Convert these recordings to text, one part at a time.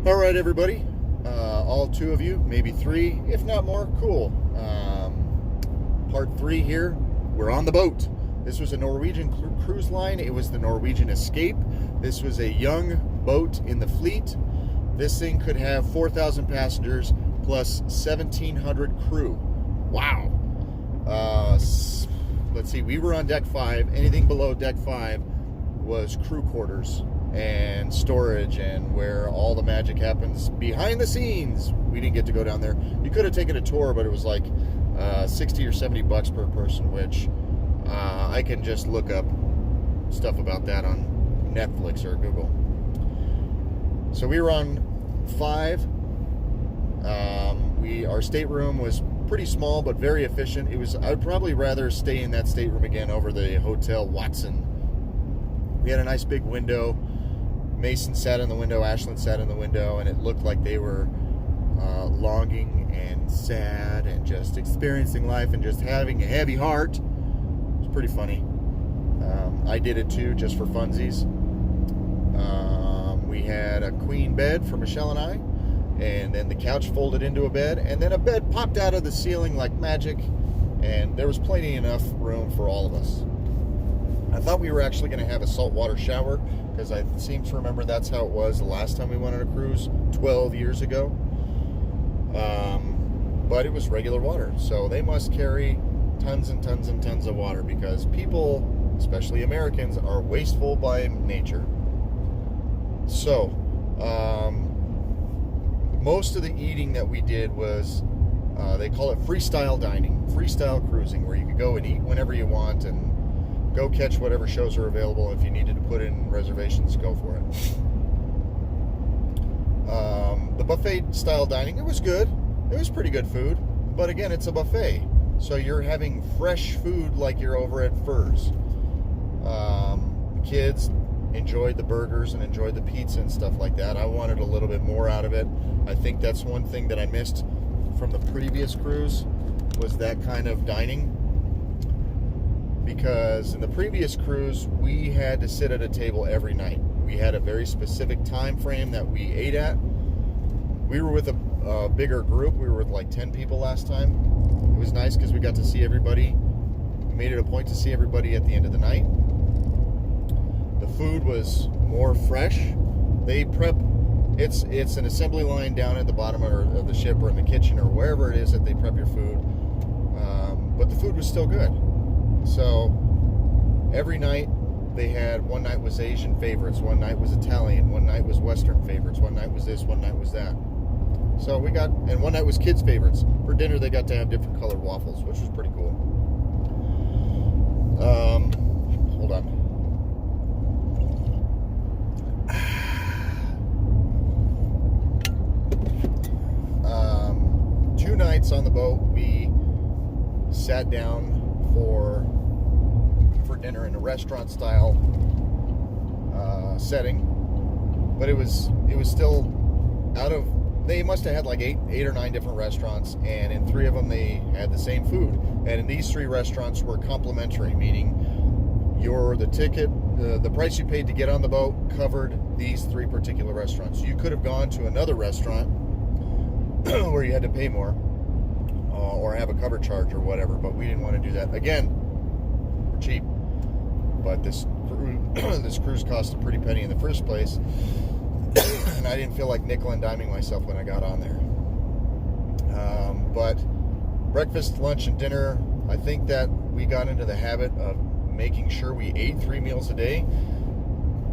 All right, everybody. All two of you, maybe three, if not more. Cool. Part three here. We're on the boat. This was a Norwegian cruise line. It was the Norwegian Escape. This was a young boat in the fleet. This thing could have 4,000 passengers plus 1,700 crew. Wow. Let's see. We were on deck 5. Anything below deck 5 was crew quarters and storage and where all the magic happens behind the scenes. We didn't get to go down there. You could have taken a tour, but it was like 60 or 70 bucks per person, which I can just look up stuff about that on Netflix or Google. So we were on 5. Our stateroom was pretty small but very efficient. I'd probably rather stay in that stateroom again over the Hotel Watson. We had a nice big window. Mason sat in the window, Ashlyn sat in the window, and it looked like they were longing and sad and just experiencing life and just having a heavy heart. It was pretty funny. I did it too, just for funsies. We had a queen bed for Michelle and I, and then the couch folded into a bed, and then a bed popped out of the ceiling like magic, and there was plenty enough room for all of us. I thought we were actually going to have a saltwater shower, because I seem to remember that's how it was the last time we went on a cruise 12 years ago. But it was regular water, so they must carry tons and tons and tons of water, because people, especially Americans, are wasteful by nature. So, most of the eating that we did was, they call it freestyle dining, freestyle cruising, where you could go and eat whenever you want and go catch whatever shows are available. If you needed to put in reservations, go for it. The buffet style dining, it was good. It was pretty good food. But again, it's a buffet. So you're having fresh food like you're over at Furs. The kids enjoyed the burgers and enjoyed the pizza and stuff like that. I wanted a little bit more out of it. I think that's one thing that I missed from the previous cruise, was that kind of dining. Because in the previous cruise, we had to sit at a table every night. We had a very specific time frame that we ate at. We were with a bigger group. We were with like 10 people last time. It was nice because we got to see everybody. We made it a point to see everybody at the end of the night. The food was more fresh. They prep. It's an assembly line down at the bottom of the ship or in the kitchen or wherever it is that they prep your food. But the food was still good. So every night they had, one night was Asian favorites, one night was Italian, one night was Western favorites, one night was this, one night was that. So and one night was kids favorites. For dinner they got to have different colored waffles, which was pretty cool. Hold on. 2 nights on the boat, we sat down for dinner in a restaurant style setting, but it was still they must have had like 8 or 9 different restaurants, and in 3 of them they had the same food, and in these 3 restaurants were complimentary, meaning the ticket, the price you paid to get on the boat covered these 3 particular restaurants. You could have gone to another restaurant where you had to pay more or have a cover charge or whatever, but we didn't want to do that. Again, we're cheap, but this cruise cost a pretty penny in the first place, and I didn't feel like nickel and diming myself when I got on there. But breakfast, lunch, and dinner, I think that we got into the habit of making sure we ate 3 meals a day,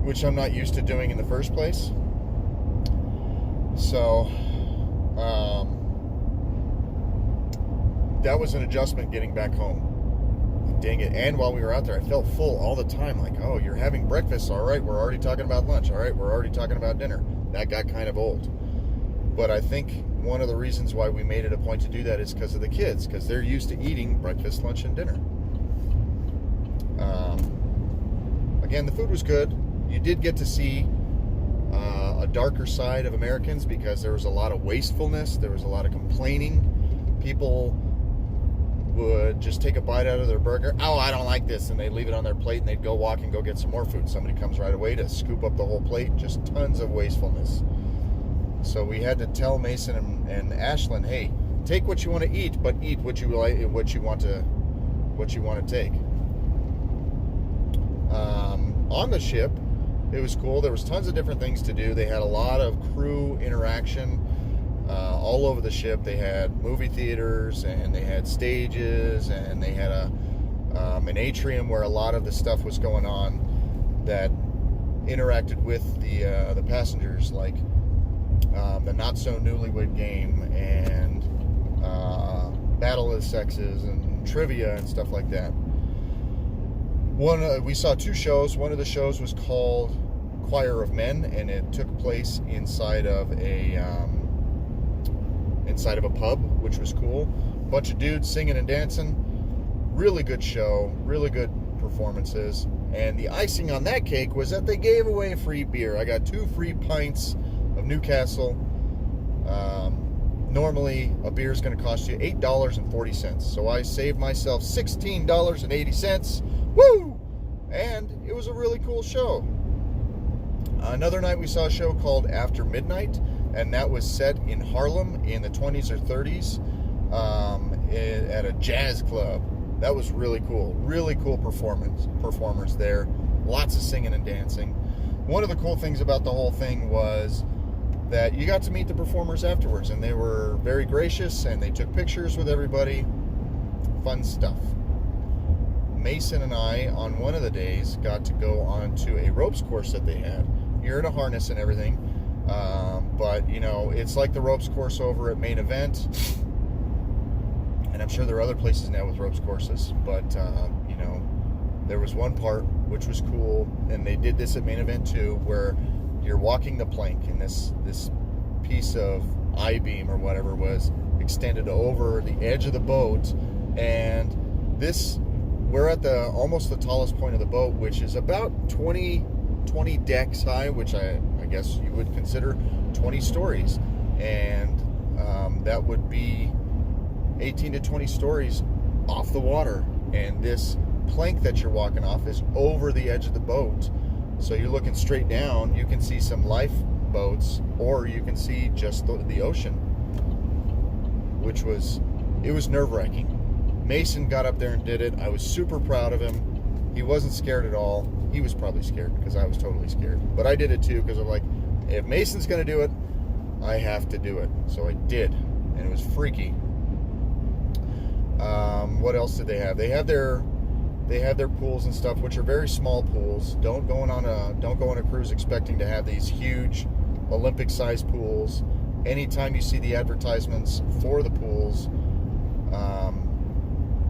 which I'm not used to doing in the first place. So that was an adjustment getting back home. Dang it. And while we were out there, I felt full all the time. Like, oh, you're having breakfast. All right, we're already talking about lunch. All right, we're already talking about dinner. That got kind of old. But I think one of the reasons why we made it a point to do that is because of the kids, because they're used to eating breakfast, lunch, and dinner. Again, the food was good. You did get to see a darker side of Americans, because there was a lot of wastefulness. There was a lot of complaining. People would just take a bite out of their burger. Oh, I don't like this. And they'd leave it on their plate and they'd go walk and go get some more food. Somebody comes right away to scoop up the whole plate. Just tons of wastefulness. So we had to tell Mason and Ashlyn, hey, take what you want to eat, but eat what you like, what you want to take. On the ship, it was cool. There was tons of different things to do. They had a lot of crew interaction all over the ship. They had movie theaters, and they had stages, and they had an atrium where a lot of the stuff was going on that interacted with the passengers, like the Not So Newlywed Game and Battle of the Sexes and trivia and stuff like that. We saw 2 shows. One of the shows was called Choir of Men, and it took place inside of a pub, which was cool. Bunch of dudes singing and dancing. Really good show. Really good performances. And the icing on that cake was that they gave away free beer. I got 2 free pints of Newcastle. Normally, a beer is going to cost you $8.40. So I saved myself $16.80. Woo! And it was a really cool show. Another night we saw a show called After Midnight, and that was set in Harlem in the 20s or 30s at a jazz club. That was really cool. Really cool performers there. Lots of singing and dancing. One of the cool things about the whole thing was that you got to meet the performers afterwards, and they were very gracious, and they took pictures with everybody. Fun stuff. Mason and I, on one of the days, got to go on to a ropes course that they had. You're in a harness and everything, but, you know, it's like the ropes course over at Main Event, and I'm sure there are other places now with ropes courses, but, you know, there was one part which was cool, and they did this at Main Event too, where you're walking the plank, and this piece of I-beam or whatever was extended over the edge of the boat, and we're at almost the tallest point of the boat, which is about 20 decks high, which I guess you would consider 20 stories, and that would be 18 to 20 stories off the water, and this plank that you're walking off is over the edge of the boat. So you're looking straight down. You can see some lifeboats, or you can see just the ocean, which was nerve-wracking. Mason got up there and did it. I was super proud of him. He wasn't scared at all. He was probably scared because I was totally scared. But I did it too because I'm like, if Mason's going to do it, I have to do it. So I did, and it was freaky. What else did they have? They have their pools and stuff, which are very small pools. Don't go on a cruise expecting to have these huge Olympic-sized pools. Anytime you see the advertisements for the pools,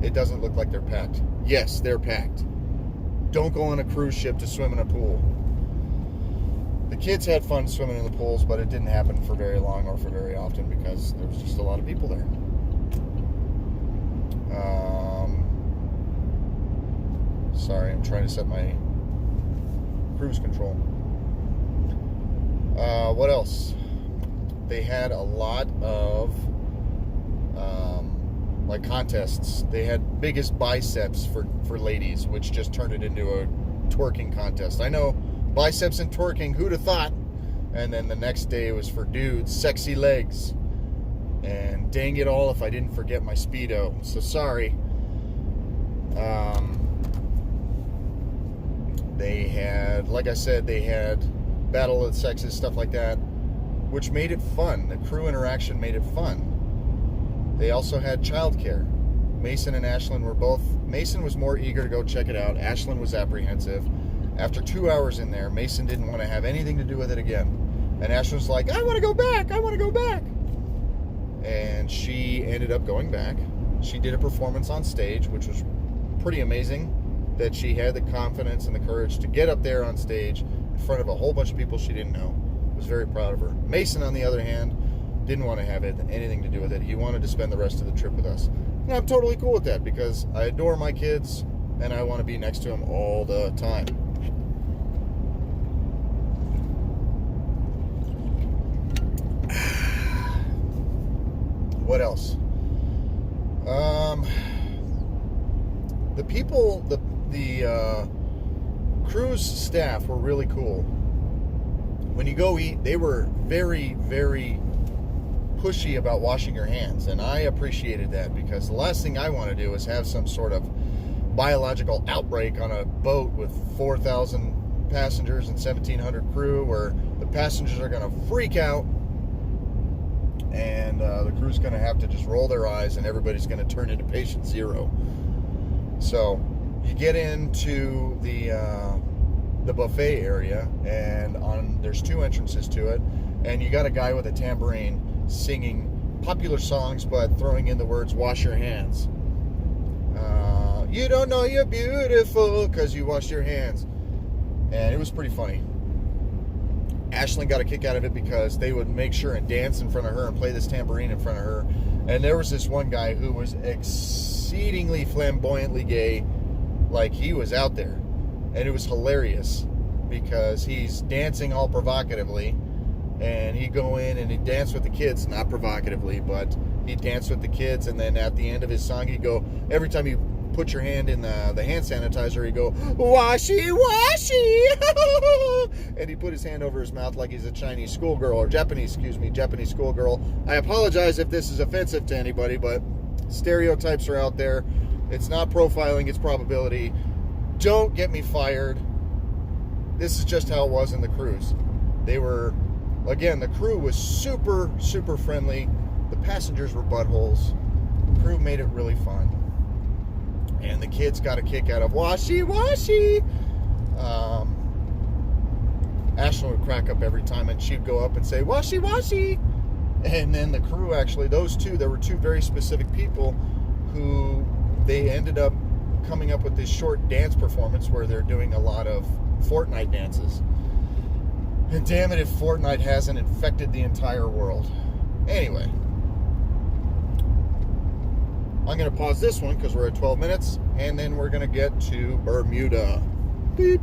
it doesn't look like they're packed. Yes, they're packed. Don't go on a cruise ship to swim in a pool. The kids had fun swimming in the pools, but it didn't happen for very long or for very often because there was just a lot of people there. Sorry, I'm trying to set my cruise control. What else? They had a lot of like contests. They had biggest biceps for ladies, which just turned it into a twerking contest. I know, biceps and twerking, who'd have thought? And then the next day it was for dudes, sexy legs. And dang it all if I didn't forget my Speedo. So sorry. They had, like I said, they had Battle of the Sexes, stuff like that, which made it fun. The crew interaction made it fun. They also had childcare. Mason and Ashlyn Mason was more eager to go check it out. Ashlyn was apprehensive. After 2 hours in there, Mason didn't want to have anything to do with it again. And Ashlyn's like, I want to go back. I want to go back. And she ended up going back. She did a performance on stage, which was pretty amazing, that she had the confidence and the courage to get up there on stage in front of a whole bunch of people she didn't know. I was very proud of her. Mason, on the other hand, didn't want to have anything to do with it. He wanted to spend the rest of the trip with us. And I'm totally cool with that because I adore my kids and I want to be next to them all the time. What else? The people, the cruise staff were really cool. when you go eat, they were very, very pushy about washing your hands, and I appreciated that, because the last thing I want to do is have some sort of biological outbreak on a boat with 4,000 passengers and 1,700 crew, where the passengers are going to freak out, and the crew's going to have to just roll their eyes, and everybody's going to turn into patient zero. So you get into the buffet area, and there's 2 entrances to it, and you got a guy with a tambourine singing popular songs, but throwing in the words "wash your hands." You don't know you're beautiful because you washed your hands. And it was pretty funny. Ashlyn got a kick out of it because they would make sure and dance in front of her and play this tambourine in front of her. And there was this one guy who was exceedingly flamboyantly gay, like he was out there. And it was hilarious because he's dancing all provocatively, and he'd go in and he'd dance with the kids, not provocatively, but he'd dance with the kids, and then at the end of his song, he'd go, every time you put your hand in the hand sanitizer, he'd go, "Washi, washi!" And he'd put his hand over his mouth like he's a Chinese schoolgirl, or Japanese schoolgirl. I apologize if this is offensive to anybody, but stereotypes are out there. It's not profiling, it's probability. Don't get me fired. This is just how it was in the cruise. They were, again, the crew was super, super friendly. The passengers were buttholes. The crew made it really fun. And the kids got a kick out of "washi, washi." Ashlyn would crack up every time, and she'd go up and say "washi, washi." And then the crew, actually, there were 2 very specific people who they ended up coming up with this short dance performance where they're doing a lot of Fortnite dances. And damn it if Fortnite hasn't infected the entire world. Anyway, I'm going to pause this one because we're at 12 minutes, and then we're going to get to Bermuda. Beep.